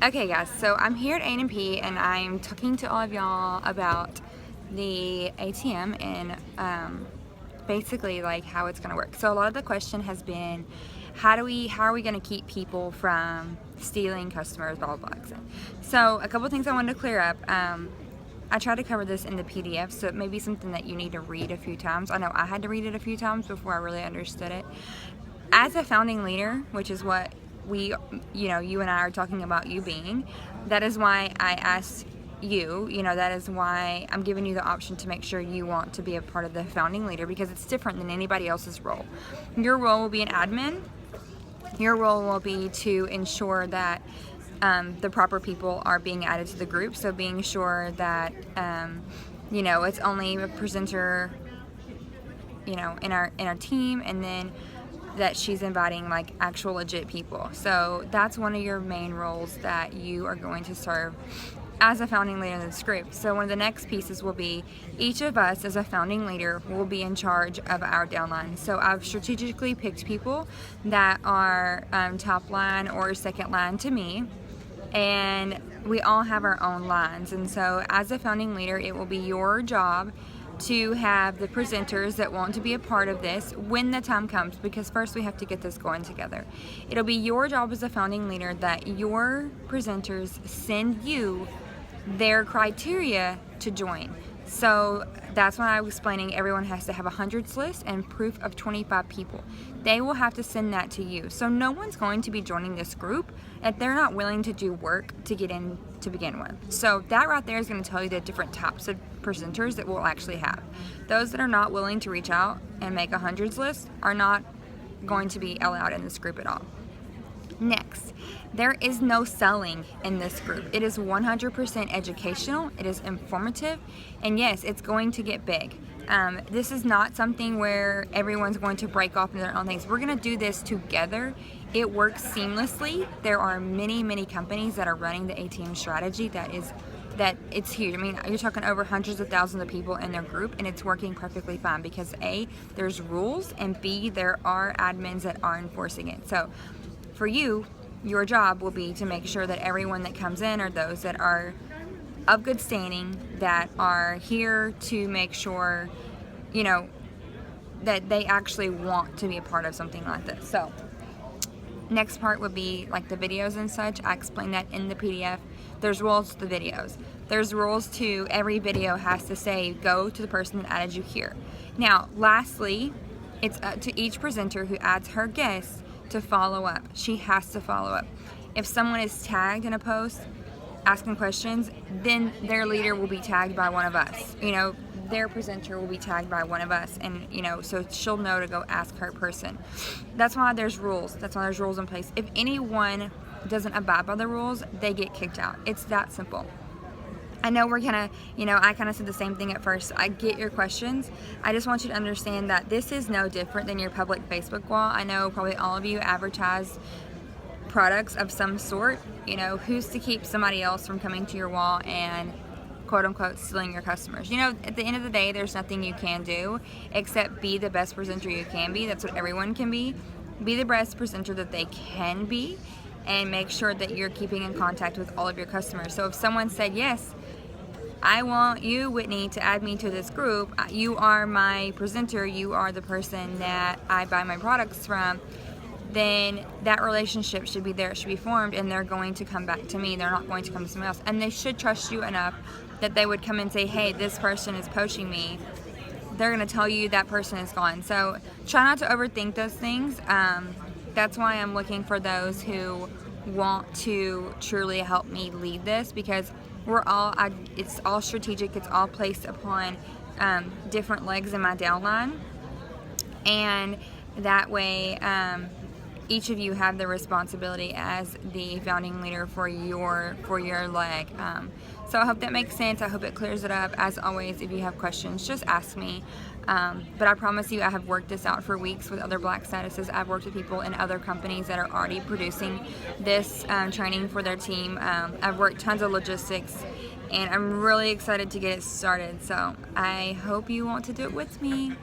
Okay guys, so I'm here at A&P and I'm talking to all of y'all about the ATM and basically like how it's gonna work. So a lot of the question has been how are we gonna keep people from stealing customers, blah blah blah. So a couple things I wanted to clear up. I tried to cover this in the PDF, so it may be something that you need to read a few times. I know I had to read it a few times before I really understood it. As a founding leader, which is what you and I are talking about you being, that is why I asked you, that is why I'm giving you the option to make sure you want to be a part of the founding leader, because it's different than anybody else's role. Your role will be an admin. Your role will be to ensure that the proper people are being added to the group, so being sure that it's only a presenter in our team, and then that she's inviting like actual legit people. So that's one of your main roles that you are going to serve as a founding leader in this group. So one of the next pieces will be each of us as a founding leader will be in charge of our downline. So I've strategically picked people that are top line or second line to me, and we all have our own lines. And so as a founding leader, it will be your job to have the presenters that want to be a part of this when the time comes, because first we have to get this going together. It'll be your job as a founding leader that your presenters send you their criteria to join. So that's when I was explaining everyone has to have a hundreds list and proof of 25 people. They will have to send that to you. So no one's going to be joining this group if they're not willing to do work to get in to begin with. So that right there is going to tell you the different types of presenters that we'll actually have. Those that are not willing to reach out and make a hundreds list are not going to be allowed in this group at all. Next, there is no selling in this group. It is 100% educational, it is informative, and yes, it's going to get big. This is not something where everyone's going to break off into their own things. We're going to do this together. It works seamlessly. There are many companies that are running the ATM strategy that it's huge. I mean, you're talking over hundreds of thousands of people in their group, and it's working perfectly fine because A, there's rules, and B, there are admins that are enforcing it. So for you, your job will be to make sure that everyone that comes in are those that are of good standing, that are here to make sure, that they actually want to be a part of something like this. So next part would be like the videos and such. I explained that in the PDF. There's rules to the videos. There's rules to every video has to say, go to the person that added you here. Now, lastly, it's up to each presenter who adds her guests to follow up. She has to follow up. If someone is tagged in a post asking questions, then their leader will be tagged by one of us. Their presenter will be tagged by one of us, and so she'll know to go ask her person. That's why there's rules. That's why there's rules in place. If anyone doesn't abide by the rules, they get kicked out. It's that simple. I know we're kind of, I kind of said the same thing at first. I get your questions. I just want you to understand that this is no different than your public Facebook wall. I know probably all of you advertise products of some sort. Who's to keep somebody else from coming to your wall and quote unquote stealing your customers? At the end of the day, there's nothing you can do except be the best presenter you can be. That's what everyone can be. Be the best presenter that they can be, and make sure that you're keeping in contact with all of your customers. So if someone said, yes, I want you, Whitney, to add me to this group. You are my presenter. You are the person that I buy my products from. Then that relationship should be there. It should be formed, and they're going to come back to me. They're not going to come to someone else. And they should trust you enough that they would come and say, hey, this person is poaching me. They're going to tell you that person is gone. So try not to overthink those things. That's why I'm looking for those who want to truly help me lead this, because it's all strategic. It's all placed upon different legs in my downline, and that way each of you have the responsibility as the founding leader for your leg. So I hope that makes sense. I hope it clears it up. As always, if you have questions, just ask me. But I promise you, I have worked this out for weeks with other Black statuses. I've worked with people in other companies that are already producing this training for their team. I've worked tons of logistics, and I'm really excited to get it started. So I hope you want to do it with me.